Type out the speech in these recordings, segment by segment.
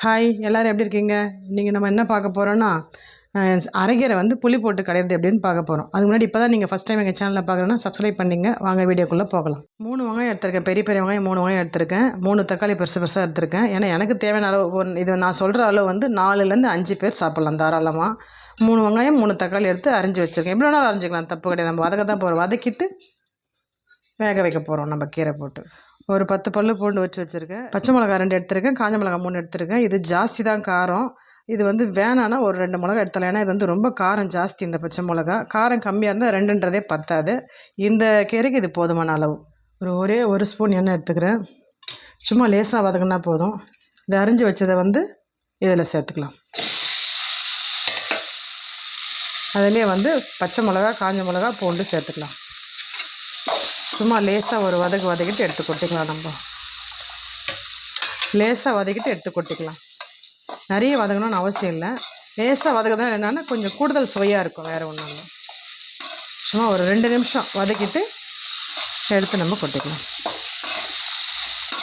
Hi எல்லோரும் எப்படி இருக்கீங்க? இன்றைக்கி நம்ம என்ன பார்க்க போகிறோன்னா, அரைக்கீரை வந்து புளி போட்டு கடையிறது எப்படின்னு பார்க்க போகிறோம். அதுக்கு முன்னாடி இப்போ தான் நீங்கள் ஃபஸ்ட் டைம் எங்கள் சேனலில் பார்க்குறோன்னா சப்ஸ்கிரைப் பண்ணிங்க. வாங்க வீடியோக்குள்ளே போகலாம். 3 வெங்காயம் எடுத்திருக்கேன். பெரிய பெரிய வெங்காயம் 3 வெங்காயம் எடுத்திருக்கேன். 3 தக்காளி பெருசு பெருசாக எடுத்திருக்கேன். ஏன்னா எனக்கு தேவையான அளவு இது நான் சொல்கிற அளவு வந்து 4லேருந்து 5 பேர் சாப்பிட்லாம் தாராளமாக. 3 வெங்காயம் 3 தக்காளி எடுத்து அரிஞ்சு வச்சுருக்கேன். எப்படி வேணாலும் அரைஞ்சிக்கலாம், தப்பு கிடையாது. நம்ம வதக்க தான் போகிறோம். வதக்கிட்டு வேக வைக்க போகிறோம் நம்ம கீரை போட்டு. ஒரு 10 பல்லு பூண்டு வச்சுருக்கேன். பச்சை மிளகா 2 எடுத்திருக்கேன். காஞ்ச மிளகா 3 எடுத்திருக்கேன். இது ஜாஸ்தி தான் காரம். இது வந்து வேணான்னா ஒரு 2 மிளகா எடுத்துலாம். ஏன்னா இது வந்து ரொம்ப காரம் ஜாஸ்தி. இந்த பச்சை மிளகா காரம் கம்மியாக இருந்தால் 2ன்றதே பத்தாது. இந்த கீரைக்கு இது போதுமான அளவு. ஒரே ஒரு ஸ்பூன் எண்ணெய் எடுத்துக்கிறேன். சும்மா லேசாக வதக்குனா போதும். இதை அரிஞ்சு வச்சதை வந்து இதில் சேர்த்துக்கலாம். அதிலே வந்து பச்சை மிளகா காஞ்ச மிளகா பூண்டு சேர்த்துக்கலாம். சும்மா லேசாக ஒரு வதக்கிட்டு எடுத்து கொட்டிக்கலாம். நம்ம லேசாக வதக்கிட்டு எடுத்து கொட்டிக்கலாம். நிறைய வதக்கணும்னு அவசியம் இல்லை. லேசாக வதக்குதான் என்னென்னா கொஞ்சம் கூடுதல் சுவையாக இருக்கும். வேறு ஒன்றும் இல்லை. சும்மா ஒரு 2 நிமிஷம் வதக்கிட்டு எடுத்து நம்ம கொட்டிக்கலாம்.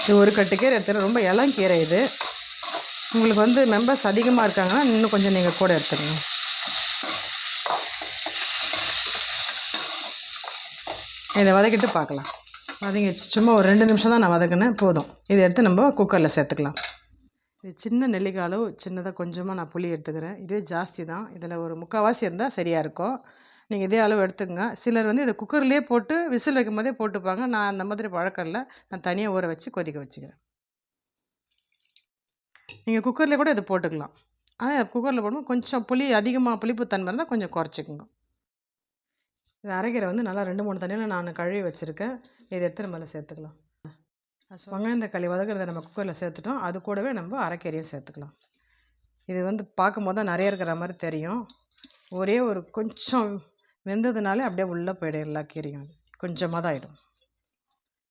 இது ஒரு கட்டு கீரை எடுத்துக்கலாம். ரொம்ப இளங்கீரை இது. உங்களுக்கு வந்து மெம்பர்ஸ் அதிகமாக இருக்காங்கன்னா இன்னும் கொஞ்சம் நீங்கள் கூட எடுத்துக்கணும். இதை வதக்கிட்டு பார்க்கலாம். வதங்கிடுச்சு. சும்மா ஒரு 2 நிமிஷம் தான் நான் வதக்கினேன், போதும். இதை எடுத்து நம்ம குக்கரில் சேர்த்துக்கலாம். இது சின்ன நெல்லிக்காய் அளவு சின்னதாக கொஞ்சமாக நான் புளி எடுத்துக்கிறேன். இதுவே ஜாஸ்தி தான். இதில் ஒரு 3/4 இருந்தால் சரியாக இருக்கும். நீங்கள் இதே அளவு எடுத்துக்கங்க. சிலர் வந்து இதை குக்கர்லேயே போட்டு விசில் வைக்கும் போதே போட்டுப்பாங்க. நான் அந்த மாதிரி பழக்கம் இல்லை. நான் தனியாக ஊற வச்சு கொதிக்க வச்சுக்கிறேன். நீங்கள் குக்கர்லேயே கூட இதை போட்டுக்கலாம். ஆனால் குக்கரில் போடும்போது கொஞ்சம் அதிகமாக புளிப்பு தன்மை இருந்தால் கொஞ்சம் குறைச்சிக்கோங்க. இது அரைக்கீரை வந்து நல்லா 2-3 தண்ணியில் நான் கழுவி வச்சுருக்கேன். இதை எடுத்து நம்ம சேர்த்துக்கலாம். வெங்காயம் தக்காளி வதக்கிறத நம்ம குக்கரில் சேர்த்துட்டோம். அது கூடவே நம்ம அரைக்கீரையும் சேர்த்துக்கலாம். இது வந்து பார்க்கும்போது தான் நிறைய இருக்கிற மாதிரி தெரியும். ஒரே ஒரு கொஞ்சம் வெந்ததுனாலே அப்படியே உள்ளே போயிடும். எல்லா கீரையும் கொஞ்சமாக தான் ஆகிடும்.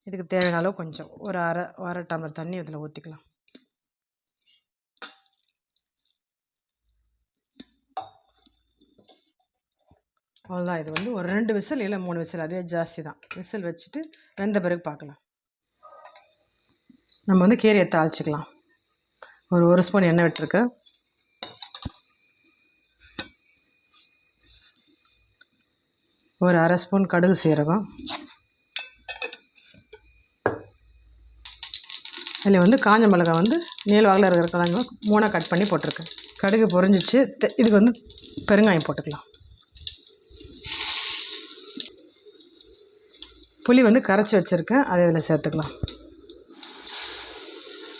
இதுக்கு தேவையான அளவு கொஞ்சம் ஒரு அரை டம்ளர் தண்ணி இதில் ஊற்றிக்கலாம். அவ்வளோதான். இது வந்து ஒரு 2 விசில் இல்லை 3 விசில், அதுவே ஜாஸ்தி தான். விசில் வச்சுட்டு வெந்த பிறகு பார்க்கலாம். நம்ம வந்து கீரையை தாளிச்சிக்கலாம். ஒரு ஸ்பூன் எண்ணெய் விட்டுருக்கேன். ஒரு அரை ஸ்பூன் கடுகு சீரகம். இதில் வந்து காஞ்ச மிளகாய் வந்து நீல வாக்கில் இருக்கிற காஞ்ச 3 கட் பண்ணி போட்டிருக்கேன். கடுகு பொரிஞ்சிச்சு. இதுக்கு வந்து பெருங்காயம் போட்டுக்கலாம். புளி வந்து கரைச்சி வச்சுருக்கேன், அதை இதில் சேர்த்துக்கலாம்.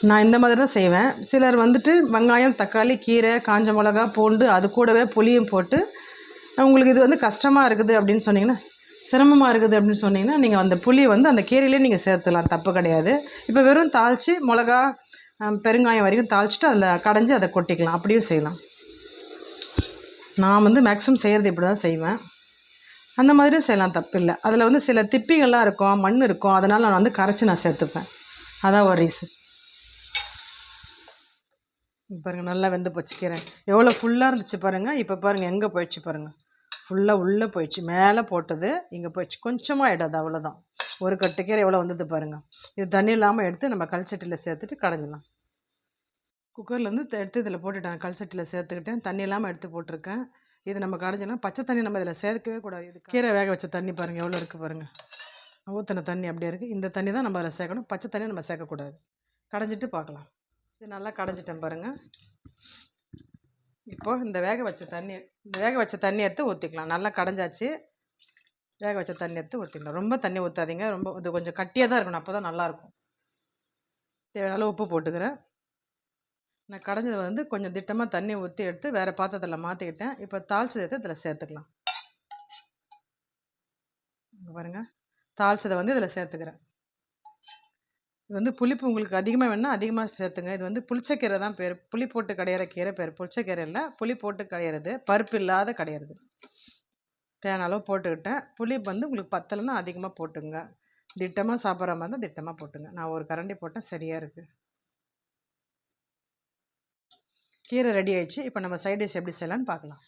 நான் இந்த மாதிரி தான் செய்வேன். சிலர் வந்துட்டு வெங்காயம் தக்காளி கீரை காஞ்ச மிளகா பூண்டு அது கூடவே புளியும் போட்டு, உங்களுக்கு இது வந்து கஷ்டமாக இருக்குது அப்படின்னு சொன்னிங்கன்னா, சிரமமாக இருக்குது அப்படின்னு சொன்னிங்கன்னா, நீங்கள் அந்த புளியை வந்து அந்த கீரையிலே நீங்கள் சேர்த்துக்கலாம், தப்பு கிடையாது. இப்போ வெறும் தாளித்து மிளகா பெருங்காயம் வரைக்கும் தாளிச்சிட்டு அதில் கடைஞ்சி அதை கொட்டிக்கலாம். அப்படியும் செய்யலாம். நான் வந்து மேக்ஸிமம் செய்கிறது இப்படி தான் செய்வேன். அந்த மாதிரியும் செய்யலாம், தப்பு இல்லை. அதில் வந்து சில திப்பிகள்லாம் இருக்கும், மண் இருக்கும். அதனால் நான் வந்து கரைச்சி நான் சேர்த்துப்பேன். அதான் ஒரு ரீசன். பாருங்கள், நல்லா வெந்து போச்சுக்கிறேன். எவ்வளோ ஃபுல்லாக இருந்துச்சு பாருங்கள். இப்போ பாருங்கள் எங்கே போயிடுச்சு பாருங்கள். ஃபுல்லாக உள்ளே போயிடுச்சு. மேலே போட்டது இங்கே போயிடுச்சு. கொஞ்சமாக ஆகிடும், அவ்வளோதான். ஒரு கட்டு கீரை எவ்வளோ வந்தது பாருங்கள். இது தண்ணி இல்லாமல் எடுத்து நம்ம கல்சட்டியில் சேர்த்துட்டு கடைஞ்சிடலாம். குக்கர்லேருந்து எடுத்து இதில் போட்டுட்டேன். கல்சட்டியில் சேர்த்துக்கிட்டேன். தண்ணி இல்லாமல் எடுத்து போட்டிருக்கேன். இது நம்ம கடைஞ்சிடலாம். பச்சை தண்ணி நம்ம இதில் சேர்க்கவே கூடாது. இது கீரை வேக வச்ச தண்ணி பாருங்கள் எவ்வளோ இருக்குது பாருங்கள். ஊற்றின தண்ணி அப்படியே இருக்குது. இந்த தண்ணி தான் நம்ம அதில் சேர்க்கணும். பச்சை தண்ணி நம்ம சேர்க்கக்கூடாது. கடைஞ்சிட்டு பார்க்கலாம். இது நல்லா கடைஞ்சிட்டேன் பாருங்கள். இப்போது இந்த வேக வச்ச தண்ணி எடுத்து ஊற்றிக்கலாம். நல்லா கடைஞ்சாச்சு. வேக வச்ச தண்ணி எடுத்து ஊற்றிக்கலாம். ரொம்ப தண்ணி ஊற்றாதீங்க. ரொம்ப இது கொஞ்சம் கட்டியாக தான் இருக்கணும், அப்போ தான் நல்லாயிருக்கும். தேவையான அளவு உப்பு போட்டுக்கிறேன். நான் கடைஞ்சதை வந்து கொஞ்சம் திட்டமாக தண்ணி ஊற்றி எடுத்து வேறு பாத்திரத்தில் மாற்றிக்கிட்டேன். இப்போ தாளிச்சதை எடுத்து இதில் சேர்த்துக்கலாம். பாருங்கள், தாளிச்சதை வந்து இதில் சேர்த்துக்கிறேன். இது வந்து புளிப்பு உங்களுக்கு அதிகமாக வேணுன்னா அதிகமாக சேர்த்துங்க. இது வந்து புளிச்சக்கீரை தான் பேர். புளி போட்டு கடையிற கீரை பேர் புளிச்சக்கீரை இல்லை. புளி போட்டு கடையிறது, பருப்பு இல்லாத கடையிறது. தேவையான அளவு போட்டுக்கிட்டேன். புளி வந்து உங்களுக்கு பத்தலைன்னா அதிகமாக போட்டுங்க. திட்டமாக சாப்பிட்ற மாதிரி இருந்தால் திட்டமாக போட்டுங்க. நான் ஒரு கரண்டி போட்டேன், சரியாக இருக்குது. கீரை ரெடி ஆகிடுச்சு. இப்போ நம்ம சைட் டிஷ் எப்படி செய்யலான்னு பார்க்கலாம்.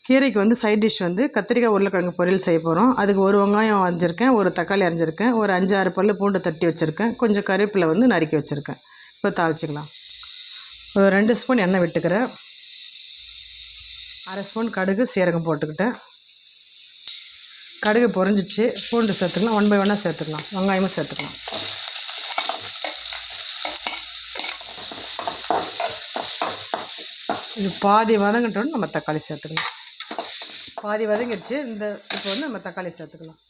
கீரைக்கு வந்து சைட் டிஷ் வந்து கத்திரிக்காய் உருளைக்கிழங்கு பொரியல் செய்ய போகிறோம். அதுக்கு ஒரு வெங்காயம் அரிஞ்சிருக்கேன், ஒரு தக்காளி அரிஞ்சிருக்கேன், ஒரு 5-6 பல்லு பூண்டு தட்டி வச்சுருக்கேன், கொஞ்சம் கருவேப்பிலை வந்து நறுக்கி வச்சுருக்கேன். இப்போ தாளிச்சிக்கலாம். ஒரு 2 ஸ்பூன் எண்ணெய் விட்டுக்கிறேன். 1/2 ஸ்பூன் கடுகு சீரகம் போட்டுக்கிட்டேன். கடுகு பொரிஞ்சிச்சு. பூண்டு சேர்த்துக்கலாம். 1 பை 1 சேர்த்துக்கலாம். வெங்காயமும் சேர்த்துக்கலாம். இது பாதி வதங்கட்டோன்னு நம்ம தக்காளி சேர்த்துக்கலாம். பாதி வதங்கிடுச்சு. இப்போ வந்து நம்ம தக்காளி சேர்த்துக்கலாம்.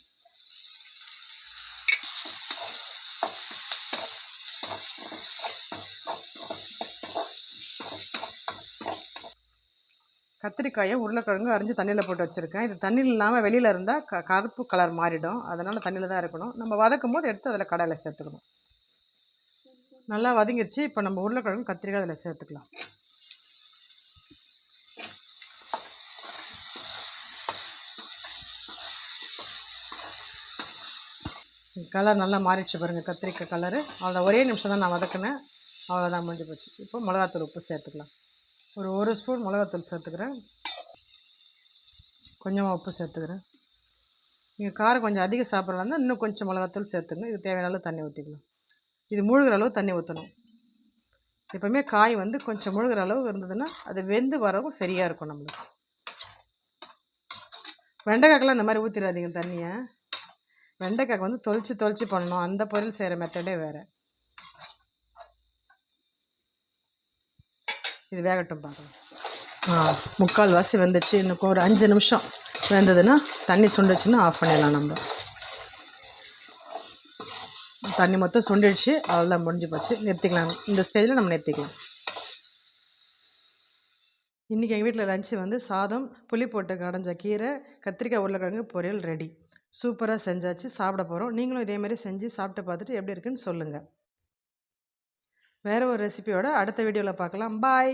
கத்திரிக்காயை உருளைக்கிழங்கு அரிஞ்சு தண்ணியில் போட்டு வச்சுருக்கேன். இது தண்ணியில் இல்லாமல் வெளியில் இருந்தால் கருப்பு கலர் மாறிடும். அதனால் தண்ணியில் தான் இருக்கணும். நம்ம வதக்கும் போது எடுத்து அதில் கடாயில் சேர்த்துக்கணும். நல்லா வதங்கிடுச்சு. இப்போ நம்ம உருளைக்கிழங்கு கத்திரிக்காய் அதில் சேர்த்துக்கலாம். கலர் நல்லா மாறிடுச்சு பாருங்கள், கத்திரிக்காய் கலரு. அவ்வளோதான், ஒரே நிமிஷம் தான் நான் வதக்கினேன். அவ்வளோதான், முடிஞ்சு போச்சு. இப்போ மிளகாத்தூள் உப்பு சேர்த்துக்கலாம். ஒரு ஸ்பூன் மிளகாத்தூள் சேர்த்துக்கிறேன். கொஞ்சமாக உப்பு சேர்த்துக்கிறேன். நீங்கள் காரம் கொஞ்சம் அதிகம் சாப்பிட்றதா இன்னும் கொஞ்சம் மிளகாத்தூள் சேர்த்துங்க. இது தேவையான அளவு தண்ணி ஊற்றிக்கலாம். இது மூழ்கிற அளவு தண்ணி ஊற்றணும். எப்போவுமே காய் வந்து கொஞ்சம் மூழ்கிற அளவு இருந்ததுன்னா அது வெந்து வரவும் சரியாக இருக்கும். நம்மளுக்கு வெண்டைக்காய்க்கெல்லாம் இந்த மாதிரி ஊற்றிடாதீங்க தண்ணியை. வெண்டைக்காய்க்கு வந்து தொளிச்சு பண்ணணும். அந்த பொரியல் செய்கிற மெத்தடே வேறு. இது வேகட்டும் பார்க்கலாம். முக்கால் வாசி வந்துச்சு. இன்னும் ஒரு 5 நிமிஷம் வெந்ததுன்னா தண்ணி சுண்டுச்சுன்னா ஆஃப் பண்ணிடலாம். நம்ம தண்ணி மொத்தம் சுண்டிடுச்சு. அவ்வளோதான், முடிஞ்சு போச்சு. நிறுத்திக்கலாம். இந்த ஸ்டேஜில் நம்ம நிறுத்திக்கலாம். இன்றைக்கி எங்கள் வீட்டில் லஞ்சு வந்து சாதம், புளி போட்டு கடைஞ்ச கீரை, கத்திரிக்காய் உருளைக்கிழங்கு பொரியல் ரெடி. சூப்பராக செஞ்சாச்சு. சாப்பிட போகிறோம். நீங்களும் இதேமாதிரி செஞ்சு சாப்பிட்டு பார்த்துட்டு எப்படி இருக்குன்னு சொல்லுங்கள். வேறு ஒரு ரெசிபியோட அடுத்த வீடியோவில் பார்க்கலாம். பாய்.